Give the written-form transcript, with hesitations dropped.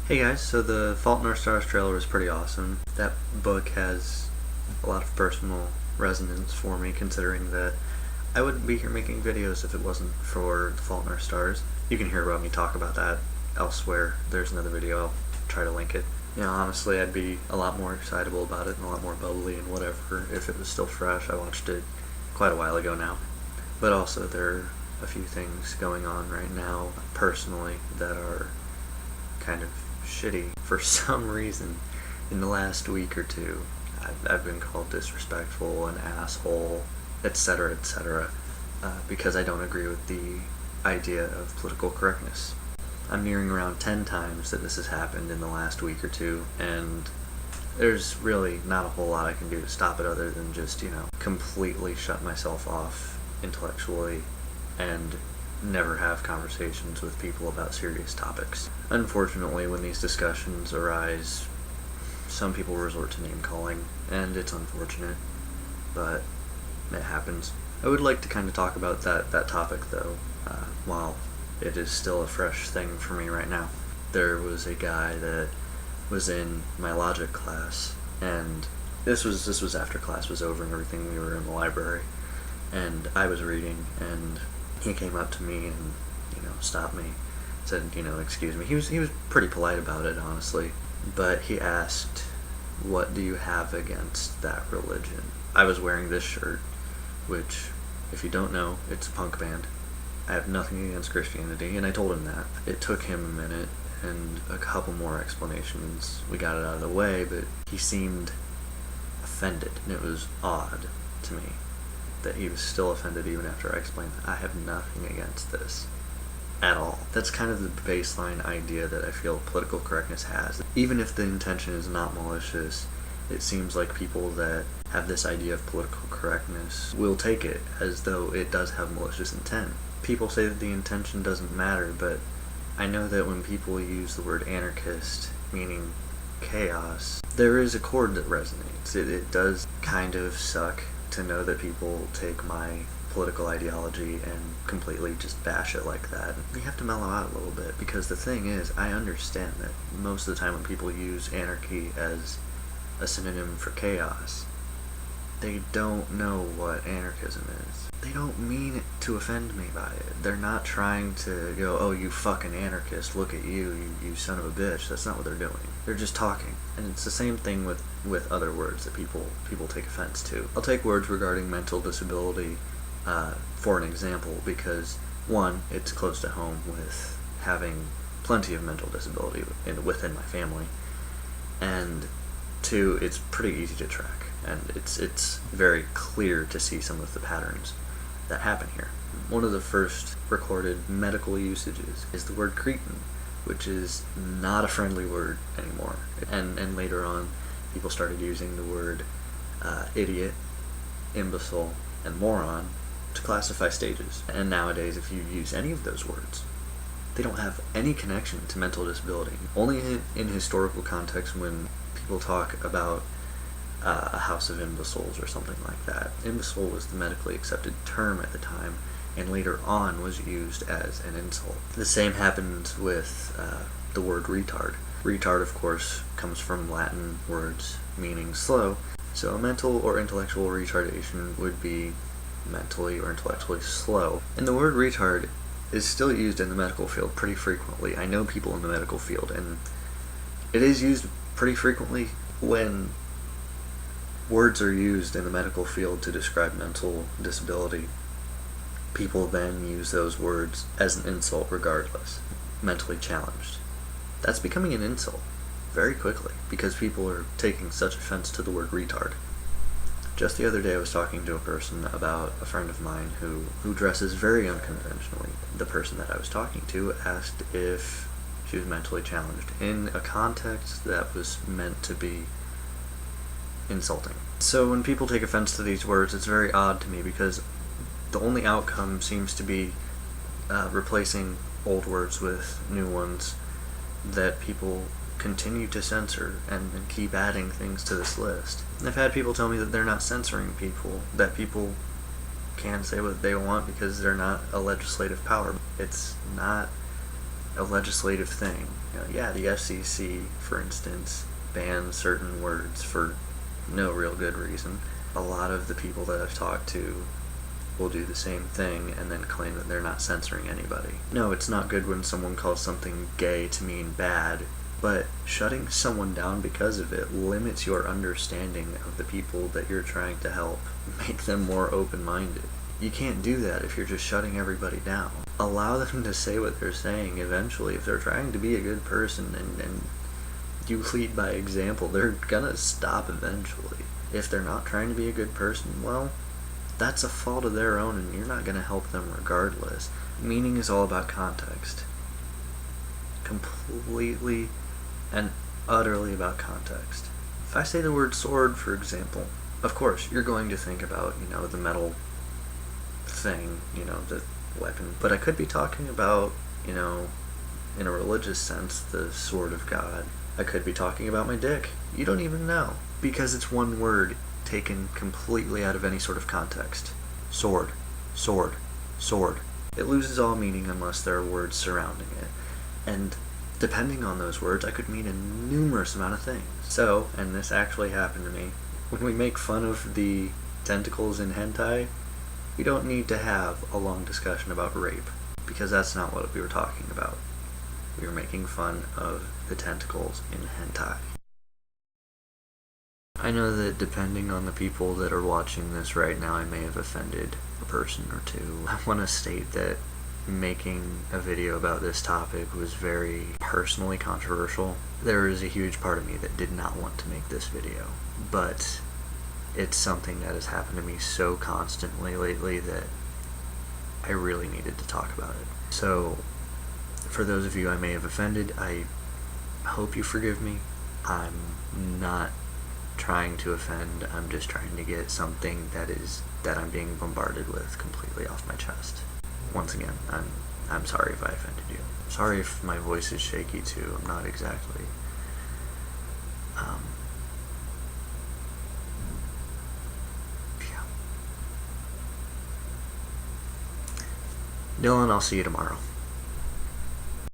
Hey guys, so the Fault in Our Stars trailer was pretty awesome. That book has a lot of personal resonance for me, considering that I wouldn't be here making videos if it wasn't for The Fault in Our Stars. You can hear about me talk about that elsewhere. There's another video, I'll try to link it. Honestly, I'd be a lot more excitable about it and a lot more bubbly and whatever if it was still fresh. I watched it quite a while ago now. But also, there are a few things going on right now, personally, that are kind of shitty for some reason. In the last week or two, I've been called disrespectful, an asshole, etc., etc., because I don't agree with the idea of political correctness. I'm nearing around 10 times that this has happened in the last week or two, and there's really not a whole lot I can do to stop it other than just, completely shut myself off intellectually and never have conversations with people about serious topics. Unfortunately, when these discussions arise, some people resort to name-calling, and it's unfortunate, but it happens. I would like to kind of talk about that topic, though, while it is still a fresh thing for me right now. There was a guy that was in my logic class, and this was after class was over and everything. We were in the library, and I was reading, and he came up to me and, stopped me, said, excuse me. He was pretty polite about it, honestly, but he asked, what do you have against that religion? I was wearing this shirt, which, if you don't know, it's a punk band. I have nothing against Christianity, and I told him that. It took him a minute and a couple more explanations. We got it out of the way, but he seemed offended, and it was odd to me that he was still offended even after I explained that I have nothing against this at all. That's kind of the baseline idea that I feel political correctness has. Even if the intention is not malicious, it seems like people that have this idea of political correctness will take it as though it does have malicious intent. People say that the intention doesn't matter, but I know that when people use the word anarchist, meaning chaos, there is a chord that resonates. It does kind of suck to know that people take my political ideology and completely just bash it like that. You have to mellow out a little bit, because the thing is, I understand that most of the time when people use anarchy as a synonym for chaos, they don't know what anarchism is. They don't mean to offend me by it. They're not trying to go, oh, you fucking anarchist, look at you son of a bitch. That's not what they're doing. They're just talking. And it's the same thing with other words that people take offense to. I'll take words regarding mental disability for an example, because one, it's close to home with having plenty of mental disability within my family, and two, it's pretty easy to track, and it's very clear to see some of the patterns that happen here. One of the first recorded medical usages is the word cretin, which is not a friendly word anymore. And later on, people started using the word idiot, imbecile, and moron to classify stages. And nowadays, if you use any of those words, they don't have any connection to mental disability. Only in historical context, when people talk about a house of imbeciles or something like that. Imbecile was the medically accepted term at the time, and later on was used as an insult. The same happened with the word retard. Retard, of course, comes from Latin words meaning slow, so a mental or intellectual retardation would be mentally or intellectually slow. And the word retard is still used in the medical field pretty frequently. I know people in the medical field, and it is used pretty frequently. When words are used in the medical field to describe mental disability, people then use those words as an insult regardless. Mentally challenged. That's becoming an insult very quickly, because people are taking such offense to the word retard. Just the other day I was talking to a person about a friend of mine who dresses very unconventionally. The person that I was talking to asked if she was mentally challenged in a context that was meant to be insulting. So when people take offense to these words, it's very odd to me, because the only outcome seems to be replacing old words with new ones that people continue to censor and keep adding things to this list. And I've had people tell me that they're not censoring people, that people can say what they want because they're not a legislative power. It's not a legislative thing. Yeah, the FCC, for instance, bans certain words for no real good reason. A lot of the people that I've talked to will do the same thing and then claim that they're not censoring anybody. No, it's not good when someone calls something gay to mean bad, but shutting someone down because of it limits your understanding of the people that you're trying to help, make them more open-minded. You can't do that if you're just shutting everybody down. Allow them to say what they're saying eventually. If they're trying to be a good person and you lead by example, they're gonna stop eventually. If they're not trying to be a good person, well, that's a fault of their own and you're not gonna help them regardless. Meaning is all about context. Completely and utterly about context. If I say the word sword, for example, of course, you're going to think about, the metal thing, the weapon. But I could be talking about, in a religious sense, the sword of God. I could be talking about my dick. You don't even know. Because it's one word taken completely out of any sort of context. Sword, sword, sword. It loses all meaning unless there are words surrounding it. And depending on those words, I could mean a numerous amount of things. So, and this actually happened to me, when we make fun of the tentacles in hentai, we don't need to have a long discussion about rape, because that's not what we were talking about. We were making fun of the tentacles in hentai. I know that depending on the people that are watching this right now, I may have offended a person or two. I want to state that making a video about this topic was very personally controversial. There is a huge part of me that did not want to make this video, but it's something that has happened to me so constantly lately that I really needed to talk about it. So, for those of you I may have offended, I hope you forgive me. I'm not trying to offend, I'm just trying to get something that I'm being bombarded with completely off my chest. Once again, I'm sorry if I offended you. Sorry if my voice is shaky too. I'm not exactly Dylan, I'll see you tomorrow.